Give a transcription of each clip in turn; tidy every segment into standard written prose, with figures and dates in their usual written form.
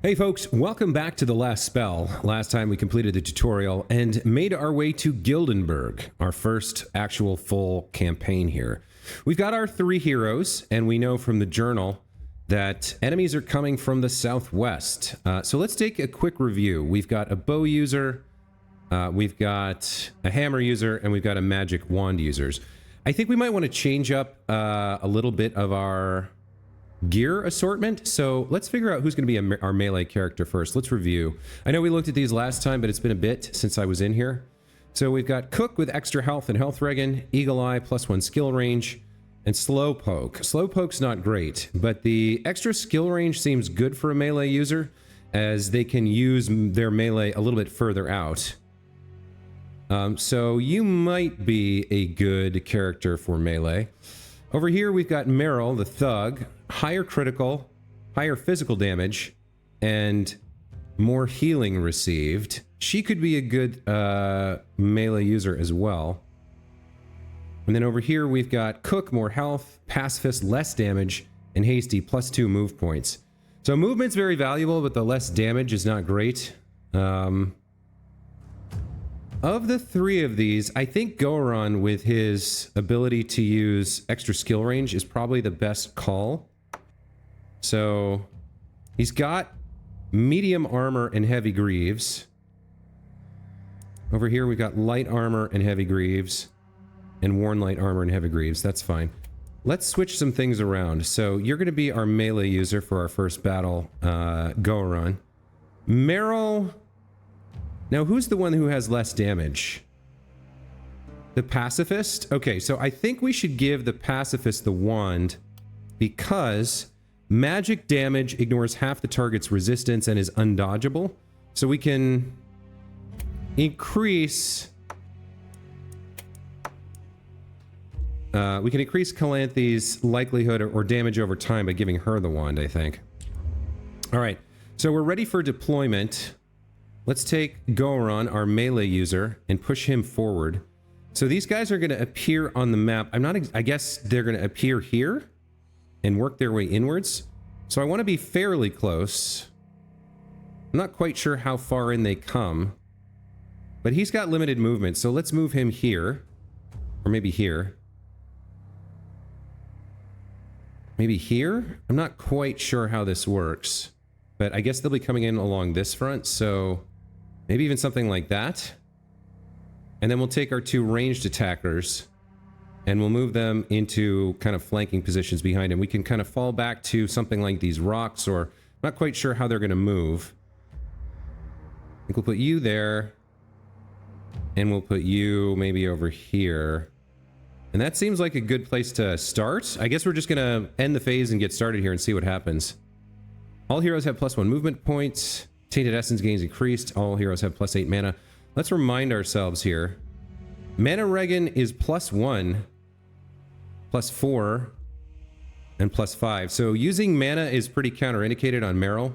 Hey folks, welcome back to The Last Spell. Last time we completed the tutorial and made our way to Gildenburg, our first actual full campaign here. We've got our 3 heroes, and we know from the journal that enemies are coming from the southwest. So let's take a quick review. We've got a bow user, we've got a hammer user, and we've got a magic wand users. I think we might want to change up a little bit of our gear assortment, so let's figure out who's going to be our melee character first. Let's review. I know we looked at these last time, but it's been a bit since I was in here. So we've got Cook with extra health and health regen, Eagle Eye +1 skill range, and Slowpoke. Slowpoke's not great, but the extra skill range seems good for a melee user, as they can use their melee a little bit further out. So you might be a good character for melee. Over here we've got Meryl, the thug, higher critical, higher physical damage, and more healing received. She could be a good melee user as well. And then over here we've got Cook, more health, Pacifist, less damage, and Hasty, +2 move points. So movement's very valuable, but the less damage is not great. Of the 3 of these, I think Goeran, with his ability to use extra skill range, is probably the best call. So he's got medium armor and heavy greaves. Over here we've got light armor and heavy greaves, and worn light armor and heavy greaves. That's fine. Let's switch some things around. So you're going to be our melee user for our first battle, Goeran. Meryl. Now, who's the one who has less damage? The Pacifist? Okay, so I think we should give the Pacifist the wand because magic damage ignores half the target's resistance and is undodgeable. So we can increase... Calanthe's likelihood or damage over time by giving her the wand, I think. All right, so we're ready for deployment. Let's take Goeran, our melee user, and push him forward. So these guys are going to appear on the map. I guess they're going to appear here and work their way inwards. So I want to be fairly close. I'm not quite sure how far in they come, but he's got limited movement. So let's move him here, or maybe here. Maybe here? I'm not quite sure how this works, but I guess they'll be coming in along this front. So maybe even something like that. And then we'll take our 2 ranged attackers and we'll move them into kind of flanking positions behind him. We can kind of fall back to something like these rocks, or I'm not quite sure how they're going to move. I think we'll put you there, and we'll put you maybe over here. And that seems like a good place to start. I guess we're just going to end the phase and get started here and see what happens. All heroes have +1 movement points. Tainted Essence gains increased. All heroes have +8 mana. Let's remind ourselves here. Mana regen is +1, +4, and +5. So using mana is pretty counterindicated on Meryl.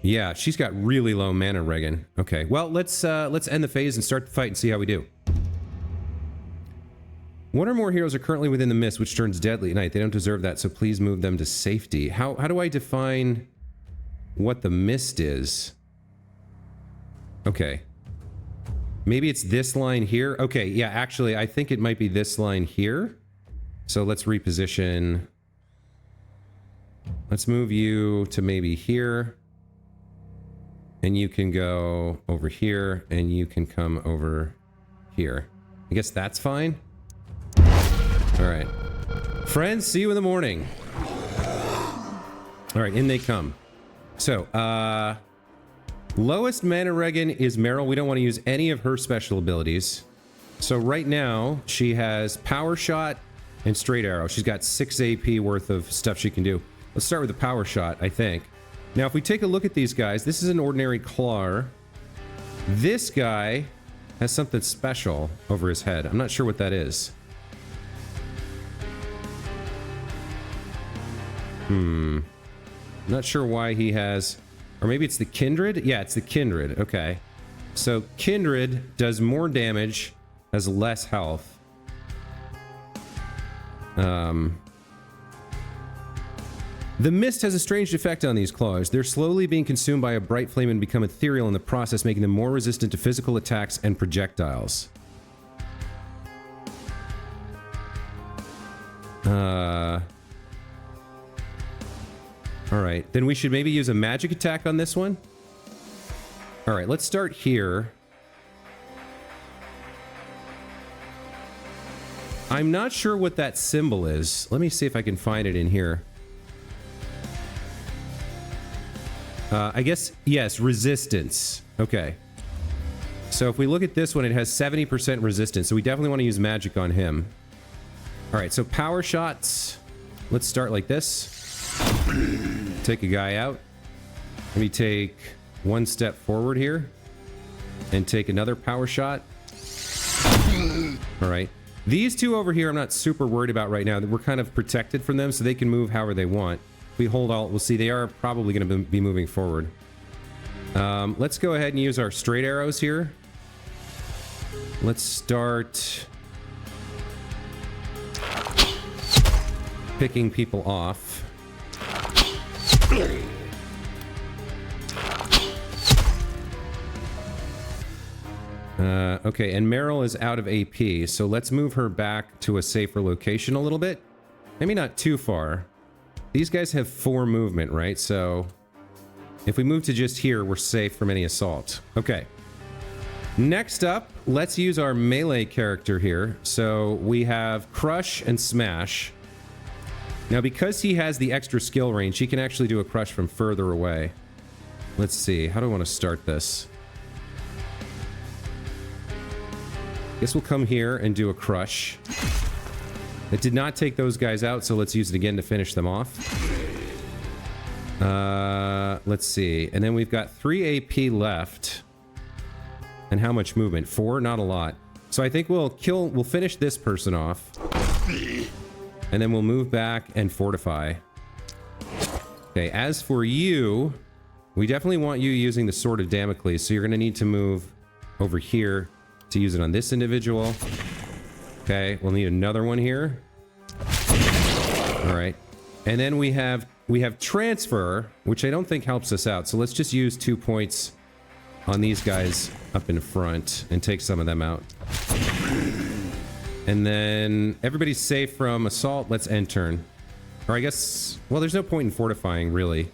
Yeah, she's got really low mana regen. Okay, well, let's end the phase and start the fight and see how we do. 1 or more heroes are currently within the mist, which turns deadly at night. They don't deserve that, so please move them to safety. How do I define what the mist is? Okay. Maybe it's this line here? Okay, yeah, actually, I think it might be this line here. So let's reposition. Let's move you to maybe here. And you can go over here, and you can come over here. I guess that's fine. All right. Friends, see you in the morning. All right, in they come. So, lowest mana regen is Meryl. We don't want to use any of her special abilities. So right now, she has Power Shot and Straight Arrow. She's got 6 AP worth of stuff she can do. Let's start with the Power Shot, I think. Now, if we take a look at these guys, this is an ordinary claw. This guy has something special over his head. I'm not sure what that is. Not sure why he has... Or maybe it's the Kindred? Yeah, it's the Kindred. Okay. So Kindred does more damage, has less health. The mist has a strange effect on these claws. They're slowly being consumed by a bright flame and become ethereal in the process, making them more resistant to physical attacks and projectiles. Alright, then we should maybe use a magic attack on this one. Alright, let's start here. I'm not sure what that symbol is. Let me see if I can find it in here. I guess, yes, resistance. Okay. So if we look at this one, it has 70% resistance, so we definitely want to use magic on him. Alright, so power shots. Let's start like this. Take a guy out. Maybe take one step forward here. And take another power shot. Alright. These two over here I'm not super worried about right now. We're kind of protected from them, so they can move however they want. If we hold Alt, we'll see they are probably going to be moving forward. Let's go ahead and use our straight arrows here. Let's start picking people off. Okay, and Meryl is out of AP, so let's move her back to a safer location a little bit. Maybe not too far. These guys have 4 movement, right? So if we move to just here, we're safe from any assault. Okay. Next up, let's use our melee character here. So we have Crush and Smash. Now, because he has the extra skill range, he can actually do a Crush from further away. Let's see. How do I want to start this? Guess we'll come here and do a Crush. It did not take those guys out, so let's use it again to finish them off. Let's see. And then we've got 3 AP left. And how much movement? 4? Not a lot. So I think we'll finish this person off. And then we'll move back and fortify. Okay, as for you, we definitely want you using the Sword of Damocles, so you're going to need to move over here to use it on this individual. Okay, we'll need another one here. All right. And then we have transfer, which I don't think helps us out. So let's just use 2 points on these guys up in front and take some of them out. And then everybody's safe from assault. Let's end turn. Or I guess, well, there's no point in fortifying, really,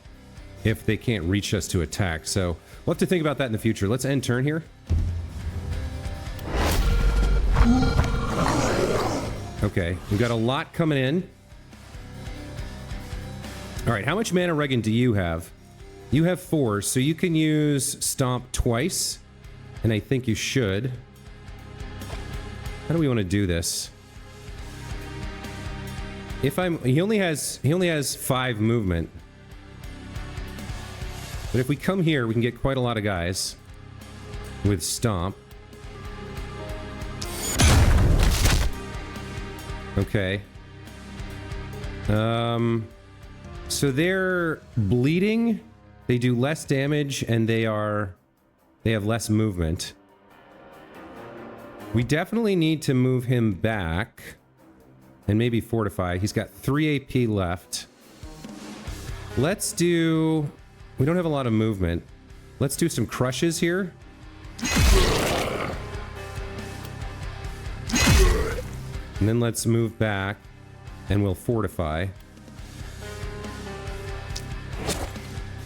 if they can't reach us to attack. So we'll have to think about that in the future. Let's end turn here. Okay, we've got a lot coming in. All right, how much mana, Regan, do you have? You have 4, so you can use Stomp twice, and I think you should. How do we want to do this? He only has 5 movement. But if we come here, we can get quite a lot of guys with Stomp. Okay. So they're bleeding, they do less damage, and they have less movement. We definitely need to move him back and maybe fortify. He's got 3 AP left. Let's do... We don't have a lot of movement. Let's do some crushes here. And then let's move back and we'll fortify.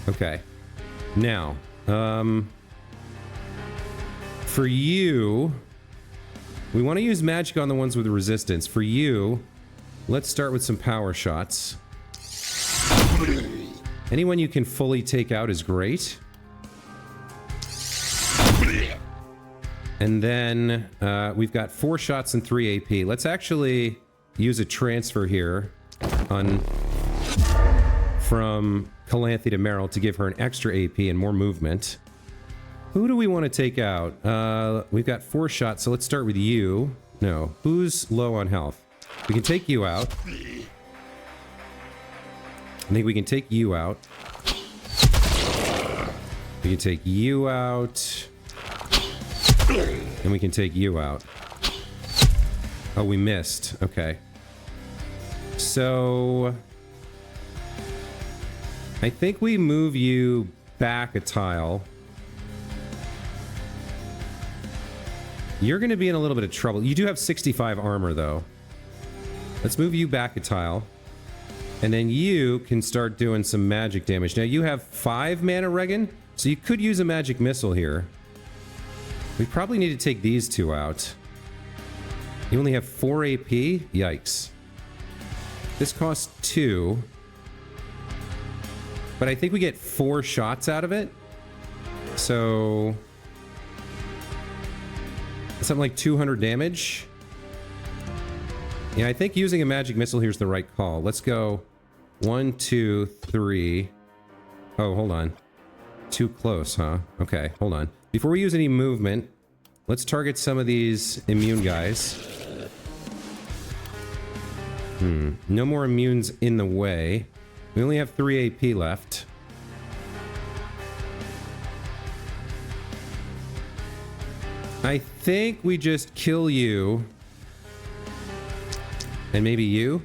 Okay. Now, for you, we want to use magic on the ones with resistance. For you, let's start with some power shots. Anyone you can fully take out is great. And then we've got 4 shots and 3 AP. Let's actually use a transfer here from Calanthe to Meryl to give her an extra AP and more movement. Who do we want to take out? We've got 4 shots, so let's start with you. No, who's low on health? We can take you out. I think we can take you out. We can take you out. And we can take you out. Oh, we missed. Okay. So... I think we move you back a tile. You're going to be in a little bit of trouble. You do have 65 armor, though. Let's move you back a tile. And then you can start doing some magic damage. Now, you have 5 mana regen, so you could use a magic missile here. We probably need to take these 2 out. You only have 4 AP? Yikes. This costs 2. But I think we get 4 shots out of it. So... something like 200 damage. Yeah, I think using a magic missile here is the right call. Let's go 1, 2, 3. Oh, hold on. Too close, huh? Okay, hold on. Before we use any movement, let's target some of these immune guys. No more immunes in the way. We only have 3 AP left. I think we just kill you. And maybe you.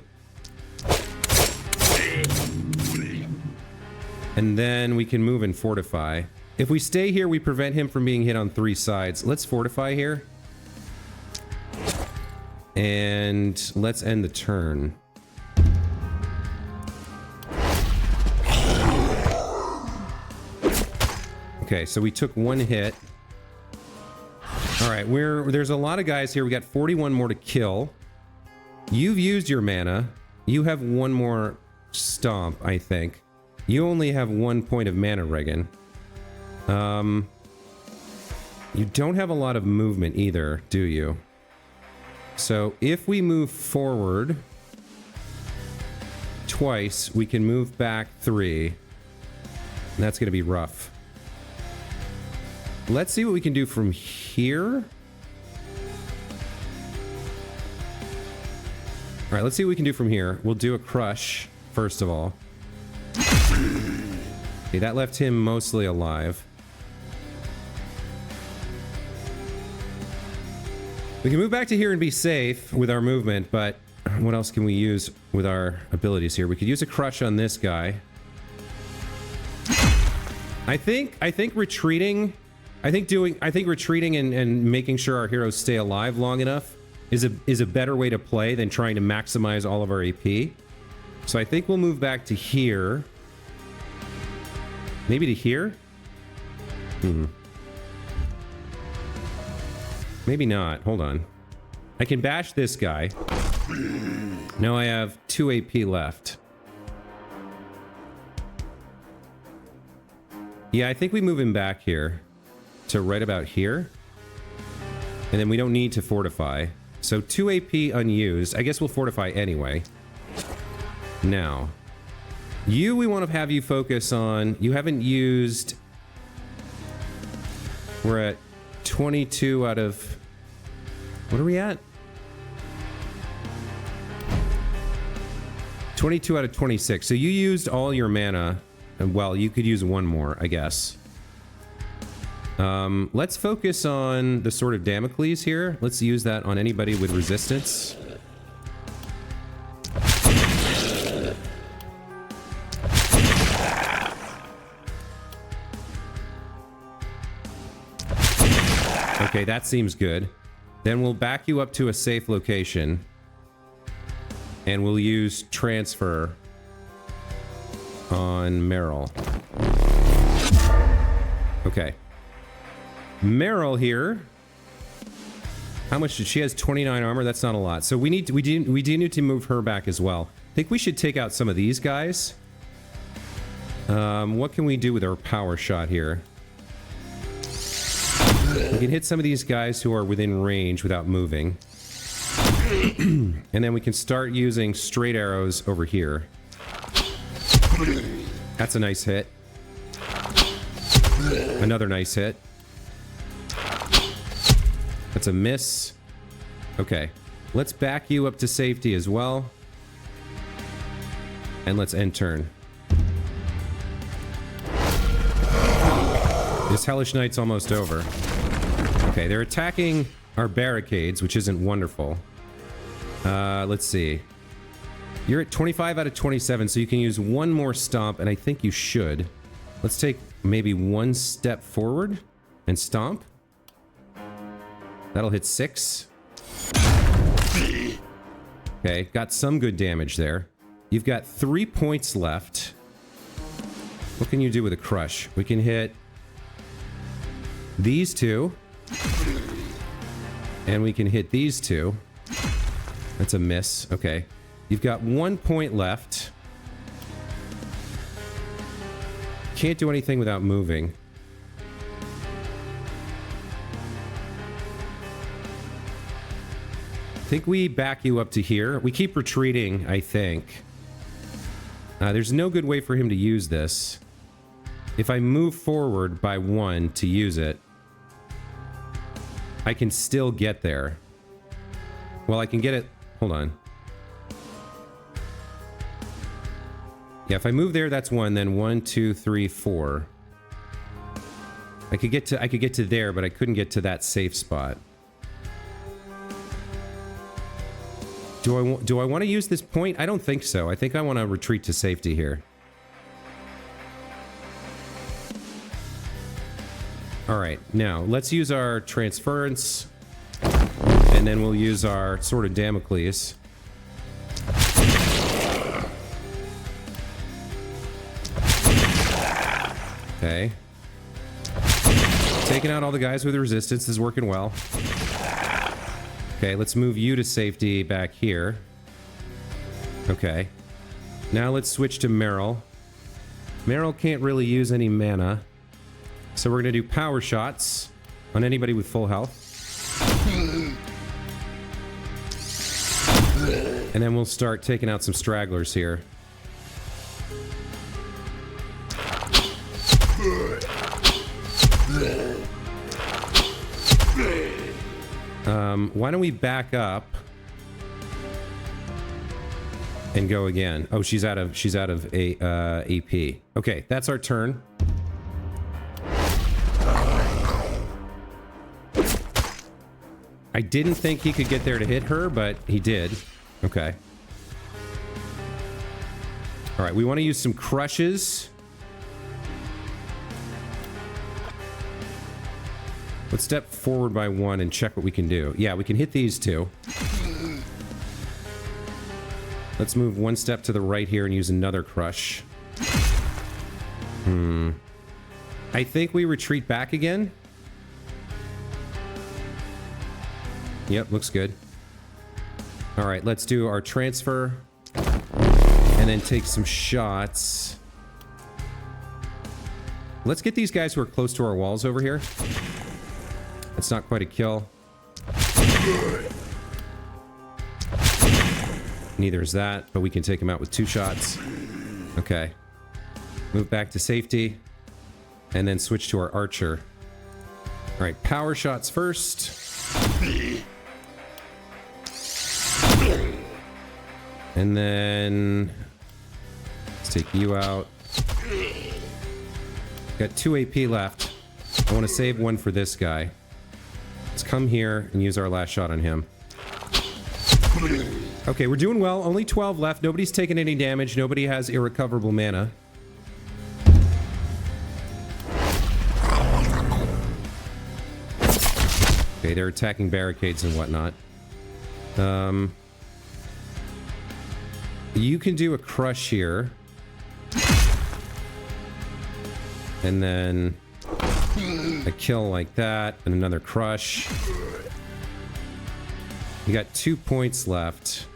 And then we can move and fortify. If we stay here, we prevent him from being hit on 3 sides. Let's fortify here. And let's end the turn. Okay, so we took 1 hit. All right, there's a lot of guys here. We got 41 more to kill. You've used your mana. You have 1 more stomp, I think. You only have 1 point of mana regen. You don't have a lot of movement either, do you? So if we move forward twice, we can move back 3. And that's going to be rough. Let's see what we can do from here. All right, let's see what we can do from here. We'll do a crush, first of all. Okay, that left him mostly alive. We can move back to here and be safe with our movement, but what else can we use with our abilities here? We could use a crush on this guy. I think retreating... I think retreating and making sure our heroes stay alive long enough is a better way to play than trying to maximize all of our AP. So I think we'll move back to here. Maybe to here? Maybe not. Hold on. I can bash this guy. Now I have 2 AP left. Yeah, I think we move him back here. To right about here. And then we don't need to fortify. So 2 AP unused. I guess we'll fortify anyway. Now, we want to have you focus on... You haven't used... We're at 22 out of... What are we at? 22 out of 26. So you used all your mana. And well, you could use 1 more, I guess. Let's focus on the Sword of Damocles here. Let's use that on anybody with resistance. Okay, that seems good. Then we'll back you up to a safe location. And we'll use transfer on Meryl. Okay. Meryl here. How much did she has 29 armor? That's not a lot. So we do need to move her back as well. I think we should take out some of these guys. What can we do with our power shot here? We can hit some of these guys who are within range without moving. And then we can start using straight arrows over here. That's a nice hit. Another nice hit. That's a miss. Okay. Let's back you up to safety as well. And let's end turn. This Hellish Knight's almost over. Okay, they're attacking our barricades, which isn't wonderful. Let's see. You're at 25 out of 27, so you can use one more stomp, and I think you should. Let's take maybe one step forward and stomp. That'll hit 6. Okay, got some good damage there. You've got 3 points left. What can you do with a crush? We can hit these two. And we can hit these two. That's a miss. Okay. You've got 1 point left. Can't do anything without moving. I think we back you up to here. We keep retreating, I think. There's no good way for him to use this. If I move forward by 1 to use it, I can still get there. Well, I can get it... Hold on. Yeah, if I move there, that's 1. Then 1, 2, 3, 4. I could get to there, but I couldn't get to that safe spot. Do I want to use this point? I don't think so. I think I want to retreat to safety here. All right, now let's use our transference, and then we'll use our Sword of Damocles. Okay. Taking out all the guys with resistance is working well. Okay, let's move you to safety back here. Okay. Now let's switch to Meryl. Meryl can't really use any mana. So we're going to do power shots on anybody with full health. And then we'll start taking out some stragglers here. Why don't we back up and go again? Oh, she's out of AP. Okay, that's our turn. I didn't think he could get there to hit her, but he did. Okay. All right, we want to use some crushes. Let's step forward by 1 and check what we can do. Yeah, we can hit these two. Let's move 1 step to the right here and use another crush. I think we retreat back again. Yep, looks good. All right, let's do our transfer and then take some shots. Let's get these guys who are close to our walls over here. That's not quite a kill. Neither is that, but we can take him out with 2 shots. Okay. Move back to safety and then switch to our archer. All right, power shots first. And then let's take you out. Got 2 AP left. I want to save 1 for this guy. Let's come here and use our last shot on him. Okay, we're doing well. Only 12 left. Nobody's taken any damage. Nobody has irrecoverable mana. Okay, they're attacking barricades and whatnot. You can do a crush here. And then a kill like that, and another crush. You got 2 points left.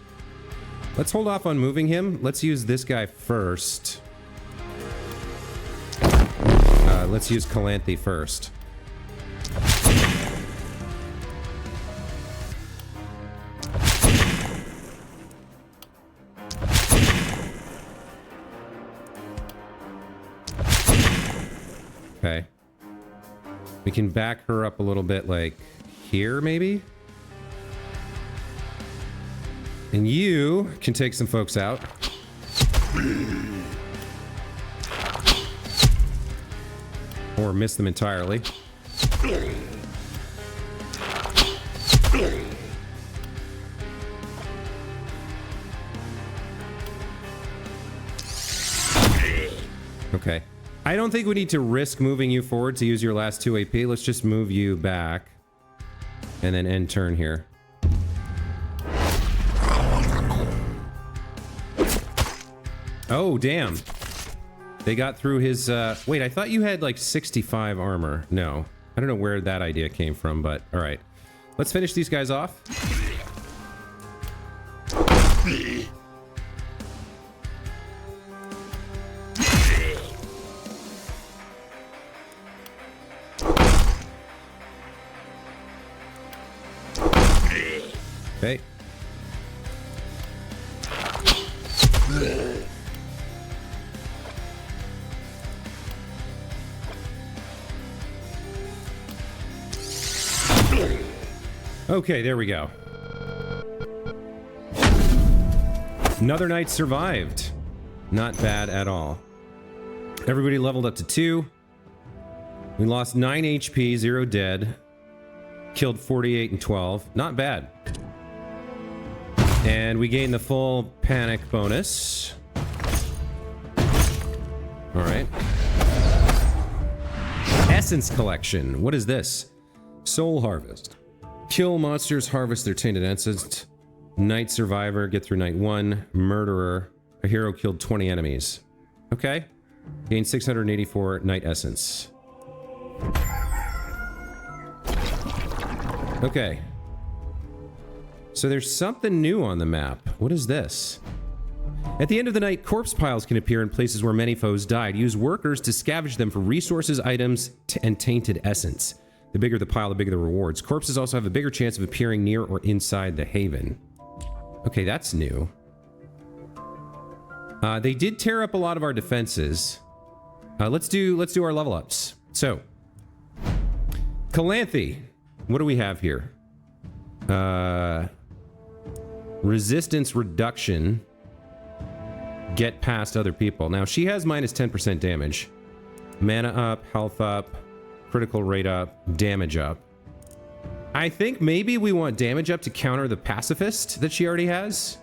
Let's hold off on moving him. Let's use this guy first. Let's use Calanthe first. Okay. We can back her up a little bit, like here, maybe? And you can take some folks out. Or miss them entirely. Okay. I don't think we need to risk moving you forward to use your last 2 AP. Let's just move you back. And then end turn here. Oh, damn. They got through his... wait, I thought you had like 65 armor. No. I don't know where that idea came from, but alright. Let's finish these guys off. Okay. Okay, there we go. Another night survived. Not bad at all. Everybody leveled up to 2. We lost 9 HP, 0 dead. Killed 48 and 12. Not bad. And we gained the full panic bonus. Alright. Essence collection. What is this? Soul harvest. Kill monsters, harvest their tainted essence. Night survivor, get through night 1. Murderer. A hero killed 20 enemies. Okay. Gain 684 night essence. Okay. So there's something new on the map. What is this? At the end of the night, corpse piles can appear in places where many foes died. Use workers to scavenge them for resources, items, and tainted essence. The bigger the pile, the bigger the rewards. Corpses also have a bigger chance of appearing near or inside the haven. Okay, that's new. They did tear up a lot of our defenses. Let's do our level ups. So, Calanthe. What do we have here? Resistance reduction. Get past other people. Now, she has minus 10% damage. Mana up, health up, critical rate up, damage up. I think maybe we want damage up to counter the pacifist that she already has.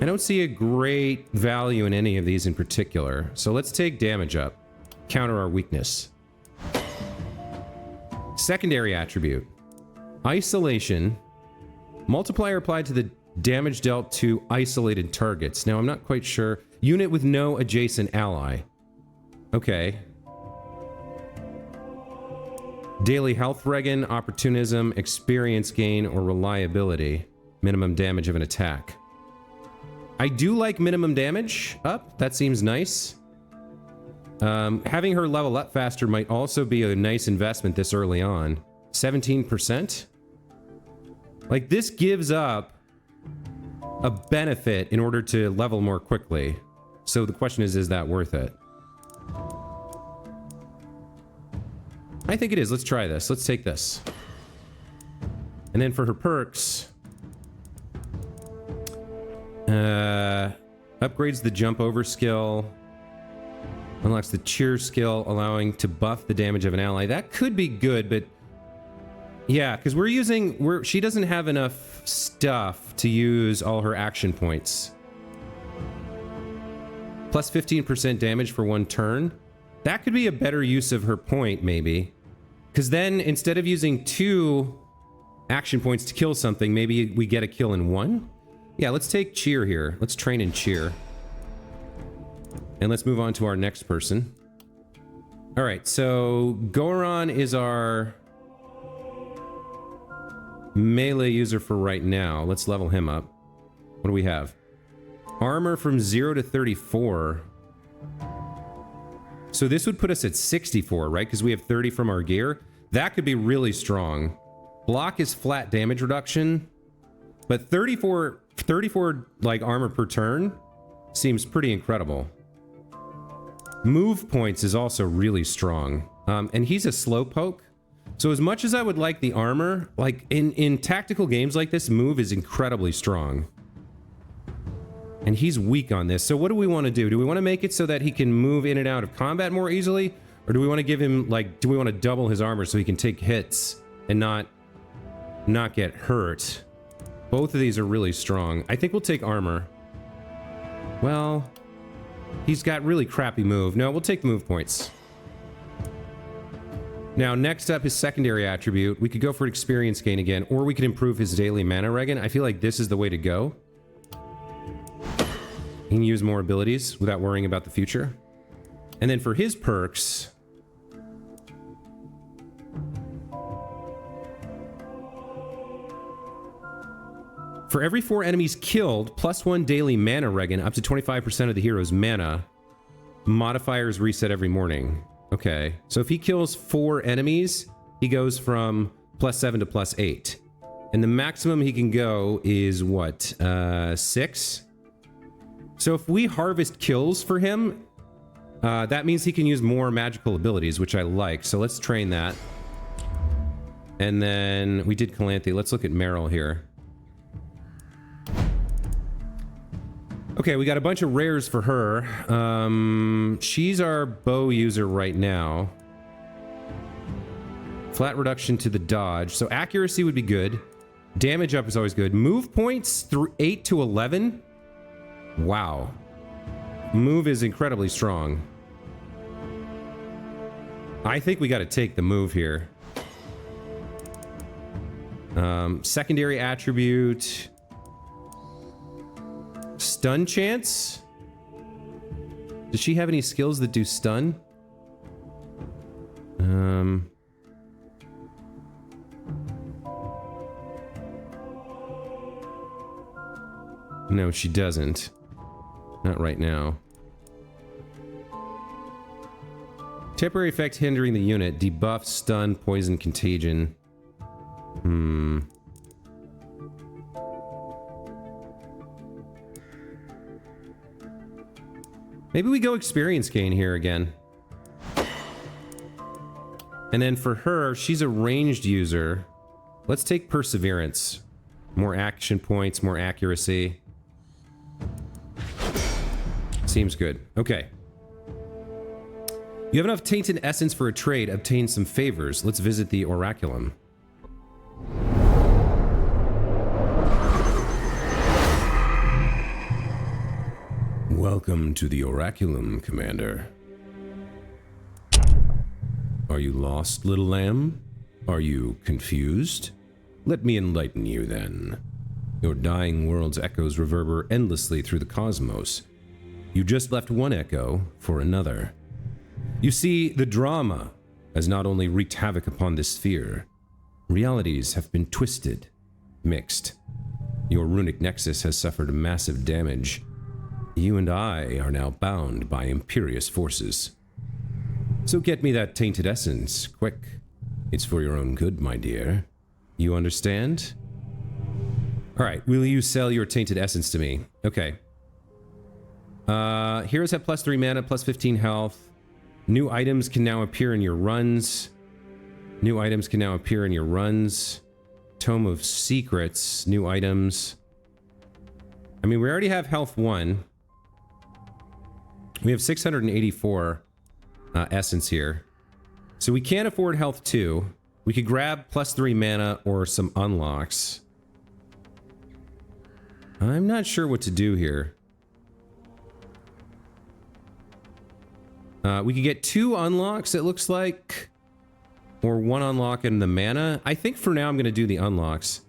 I don't see a great value in any of these in particular. So let's take damage up. Counter our weakness. Secondary attribute. Isolation. Multiplier applied to the damage dealt to isolated targets. Now, I'm not quite sure. Unit with no adjacent ally. Okay. Daily health regen, opportunism, experience gain, or reliability. Minimum damage of an attack. I do like minimum damage up. That seems nice. Having her level up faster might also be a nice investment this early on. 17%? Like, this gives up a benefit in order to level more quickly. So the question is that worth it? I think it is. Let's try this. Let's take this. And then for her perks... upgrades the jump over skill. Unlocks the cheer skill, allowing to buff the damage of an ally. That could be good, but... yeah, because she doesn't have enough stuff to use all her action points. Plus 15% damage for 1 turn. That could be a better use of her point, maybe. Because then, instead of using 2 action points to kill something, maybe we get a kill in 1? Yeah, let's take cheer here. Let's train in cheer. And let's move on to our next person. Alright, so Goeran is our melee user for right now. Let's level him up. What do we have? Armor from 0 to 34. So this would put us at 64, right? Because we have 30 from our gear. That could be really strong. Block is flat damage reduction. But 34 like armor per turn seems pretty incredible. Move points is also really strong. And he's a slowpoke. So as much as I would like the armor, like in tactical games like this, move is incredibly strong. And he's weak on this. So what do we want to do? Do we want to make it so that he can move in and out of combat more easily? Or do we want to give him, like, do we want to double his armor so he can take hits and not get hurt? Both of these are really strong. I think we'll take armor. Well, He's got really crappy move. No, we'll take the move points. Now, next up, his secondary attribute. We could go for an experience gain again, or we could improve his daily mana regen. I feel like this is the way to go. He can use more abilities without worrying about the future. And then for his perks... For every 4 enemies killed, +1 daily mana regen, up to 25% of the hero's mana. Modifiers reset every morning. Okay, so if he kills 4 enemies, he goes from +7 to +8. And the maximum he can go is what? 6? So if we harvest kills for him, that means he can use more magical abilities, which I like. So let's train that. And then we did Calanthe. Let's look at Meryl here. Okay, we got a bunch of rares for her. She's our bow user right now. Flat reduction to the dodge. So accuracy would be good. Damage up is always good. Move points through 8 to 11. Wow. Move is incredibly strong. I think we got to take the move here. Secondary attribute... Stun chance? Does she have any skills that do stun? No, she doesn't. Not right now. Temporary effect hindering the unit. Debuff, stun, poison, contagion. Maybe we go experience gain here again. And then for her, she's a ranged user. Let's take perseverance. More action points, more accuracy. Seems good. Okay. You have enough tainted essence for a trade. Obtain some favors. Let's visit the Oraculum. Welcome to the Oraculum, Commander. Are you lost, little lamb? Are you confused? Let me enlighten you, then. Your dying world's echoes reverberate endlessly through the cosmos. You just left one echo for another. You see, the drama has not only wreaked havoc upon this sphere, realities have been twisted, mixed. Your runic nexus has suffered massive damage. You and I are now bound by imperious forces. So get me that tainted essence, quick. It's for your own good, my dear. You understand? Alright, will you sell your tainted essence to me? Okay. Heroes have +3 mana, +15 health. New items can now appear in your runs. New items can now appear in your runs. Tome of Secrets, new items. I mean, we already have health 1. We have 684 essence here. So we can't afford health 2. We could grab +3 mana or some unlocks. I'm not sure what to do here. We could get 2 unlocks, it looks like. Or 1 unlock in the mana. I think for now I'm going to do the unlocks.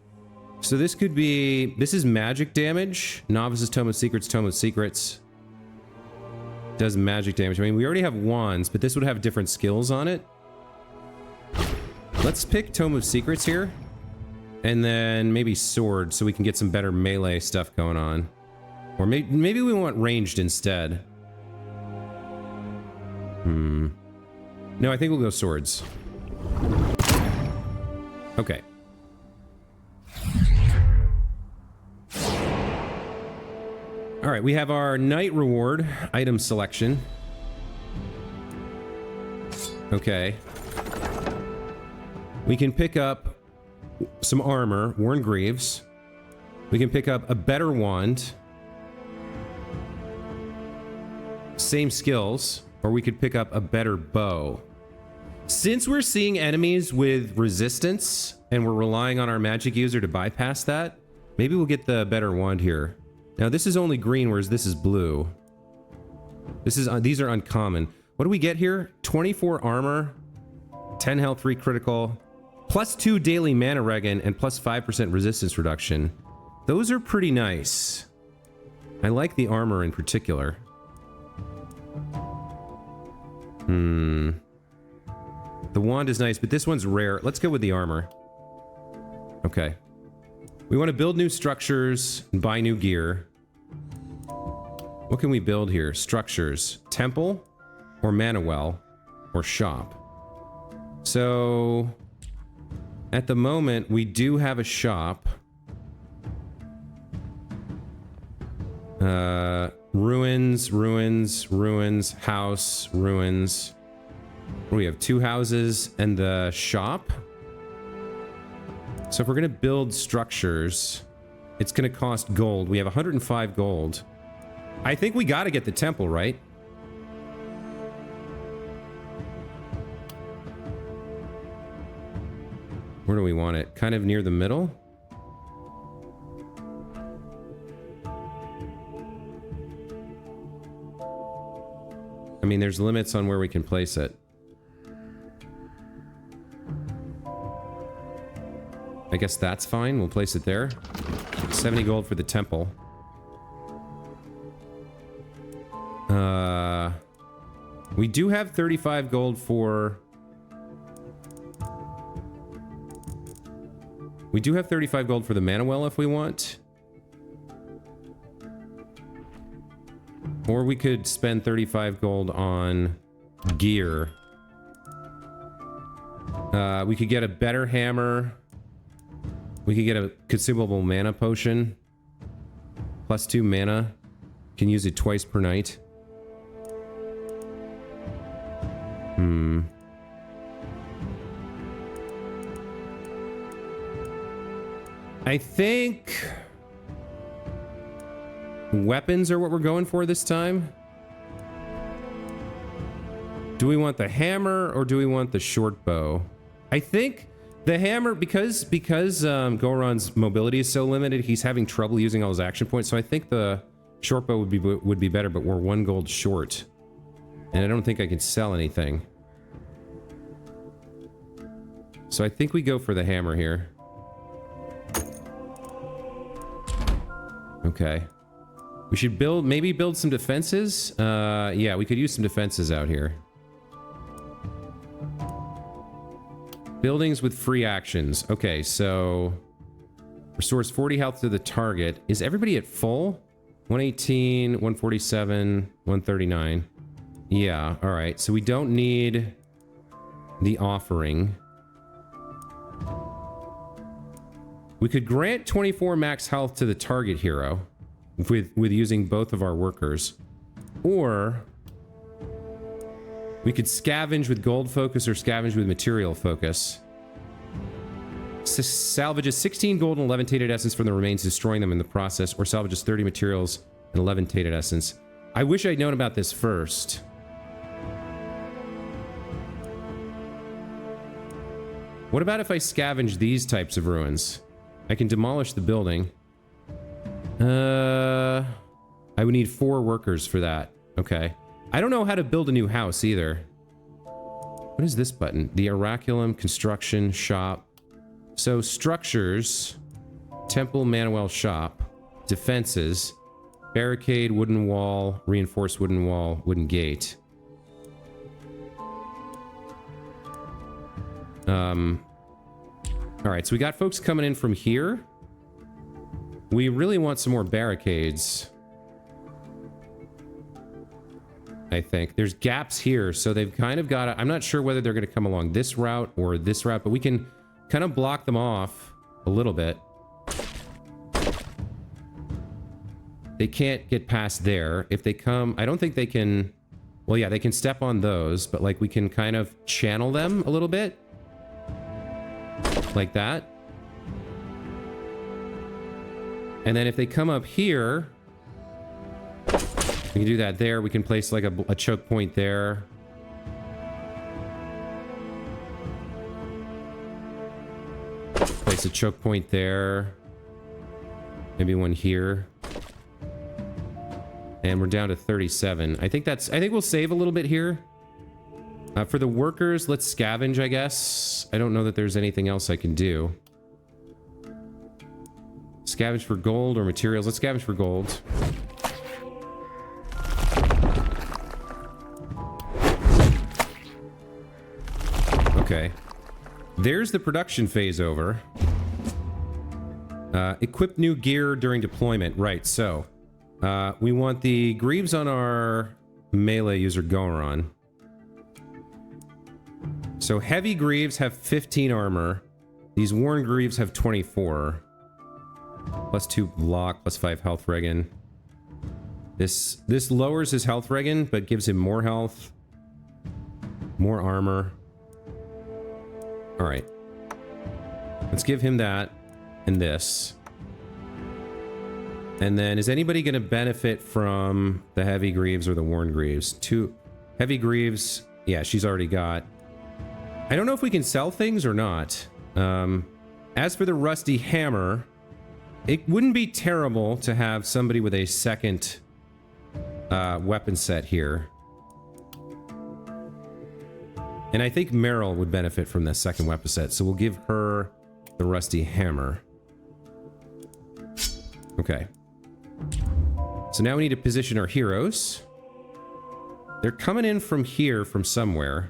So this could be... This is magic damage. Novice's Tome of Secrets, Tome of Secrets. Does magic damage. I mean, we already have wands, but this would have different skills on it. Let's pick Tome of Secrets here. And then maybe sword, so we can get some better melee stuff going on. Or maybe we want ranged instead. No, I think we'll go swords. Okay. All right, we have our night reward item selection. Okay. We can pick up some armor, Worn Greaves. We can pick up a better wand. Same skills. Or we could pick up a better bow. Since we're seeing enemies with resistance and we're relying on our magic user to bypass that, maybe we'll get the better wand here. Now this is only green, whereas this is blue. These are uncommon. What do we get here? 24 armor, 10 health, 3 critical, plus 2 daily mana regen, and plus 5% resistance reduction. Those are pretty nice. I like the armor in particular. The wand is nice, but this one's rare. Let's go with the armor. Okay. We want to build new structures and buy new gear. What can we build here? Structures. Temple, or mana well, or shop. So, at the moment, we do have a shop. Ruins, ruins, ruins, house, ruins. We have 2 houses and the shop. So if we're going to build structures, it's going to cost gold. We have 105 gold. I think we got to get the temple, right? Where do we want it? Kind of near the middle? I mean, there's limits on where we can place it. I guess that's fine. We'll place it there. 70 gold for the temple. We do have 35 gold for... We do have 35 gold for the mana well if we want. Or we could spend 35 gold on gear. We could get a better hammer. We could get a consumable mana potion. Plus 2 mana. Can use it twice per night. I think... weapons are what we're going for this time. Do we want the hammer or do we want the short bow? I think the hammer, because Goeran's mobility is so limited, he's having trouble using all his action points. So I think the short bow would be better, but we're 1 gold short, and I don't think I can sell anything. So I think we go for the hammer here. Okay. We should maybe build some defenses. Yeah, we could use some defenses out here. Buildings with free actions. Okay, so... restores 40 health to the target. Is everybody at full? 118, 147, 139. Yeah, alright. So we don't need the offering. We could grant 24 max health to the target hero with using both of our workers. Or we could scavenge with gold focus or scavenge with material focus. Salvages 16 gold and 11 tainted essence from the remains, destroying them in the process, or salvages 30 materials and 11 tainted essence. I wish I'd known about this first. What about if I scavenge these types of ruins? I can demolish the building. I would need 4 workers for that. Okay. I don't know how to build a new house either. What is this button? The Oraculum, construction, shop. So structures, temple, Manuel, shop, defenses, barricade, wooden wall, reinforced wooden wall, wooden gate. All right, so we got folks coming in from here. We really want some more barricades. I think there's gaps here, so they've kind of got I'm not sure whether they're going to come along this route or this route, but we can kind of block them off a little bit. They can't get past there. If they come, I don't think they can. Well, yeah, they can step on those, but like we can kind of channel them a little bit. Like that. And then if they come up here, we can do that there. We can place like a choke point there. Place a choke point there. Maybe one here. And we're down to 37. I think we'll save a little bit here. For the workers, let's scavenge, I guess. I don't know that there's anything else I can do. Scavenge for gold or materials. Let's scavenge for gold. Okay. There's the production phase over. Equip new gear during deployment. Right, so... we want the greaves on our melee user Goeran. So heavy greaves have 15 armor. These worn greaves have 24. Plus 2 block, plus 5 health regen. This lowers his health regen, but gives him more health. More armor. Alright. Let's give him that. And this. And then, is anybody going to benefit from the heavy greaves or the worn greaves? 2 heavy greaves. Yeah, she's already got. I don't know if we can sell things or not. As for the rusty hammer, it wouldn't be terrible to have somebody with a second weapon set here. And I think Meryl would benefit from this second weapon set, so we'll give her the rusty hammer. Okay. So now we need to position our heroes. They're coming in from here, from somewhere.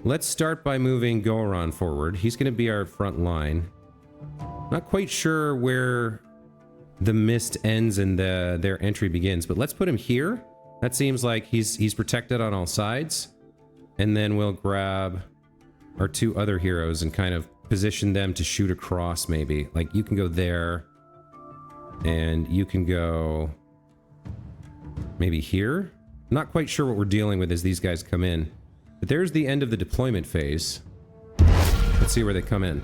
Let's start by moving Goeran forward. He's going to be our front line. Not quite sure where the mist ends and their entry begins, but let's put him here. That seems like he's protected on all sides. And then we'll grab our 2 other heroes and kind of position them to shoot across, maybe. Like, you can go there. And you can go maybe here. Not quite sure what we're dealing with as these guys come in. But there's the end of the deployment phase. Let's see where they come in.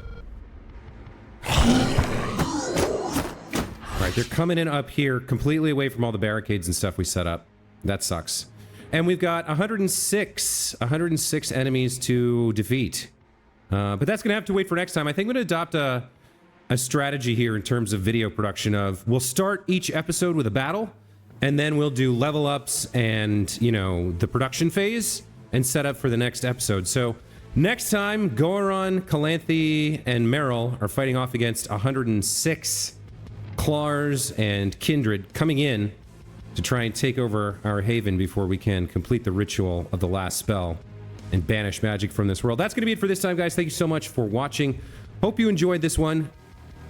Alright, they're coming in up here, completely away from all the barricades and stuff we set up. That sucks. And we've got 106 enemies to defeat. But that's going to have to wait for next time. I think I'm going to adopt a strategy here in terms of video production of we'll start each episode with a battle and then we'll do level ups and, you know, the production phase and set up for the next episode. So next time, Goeran, Calanthe, and Meryl are fighting off against 106 Claws and Kindred coming in to try and take over our haven before we can complete the ritual of the last spell and banish magic from this world. That's going to be it for this time, guys. Thank you so much for watching. Hope you enjoyed this one.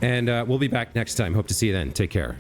And we'll be back next time. Hope to see you then. Take care.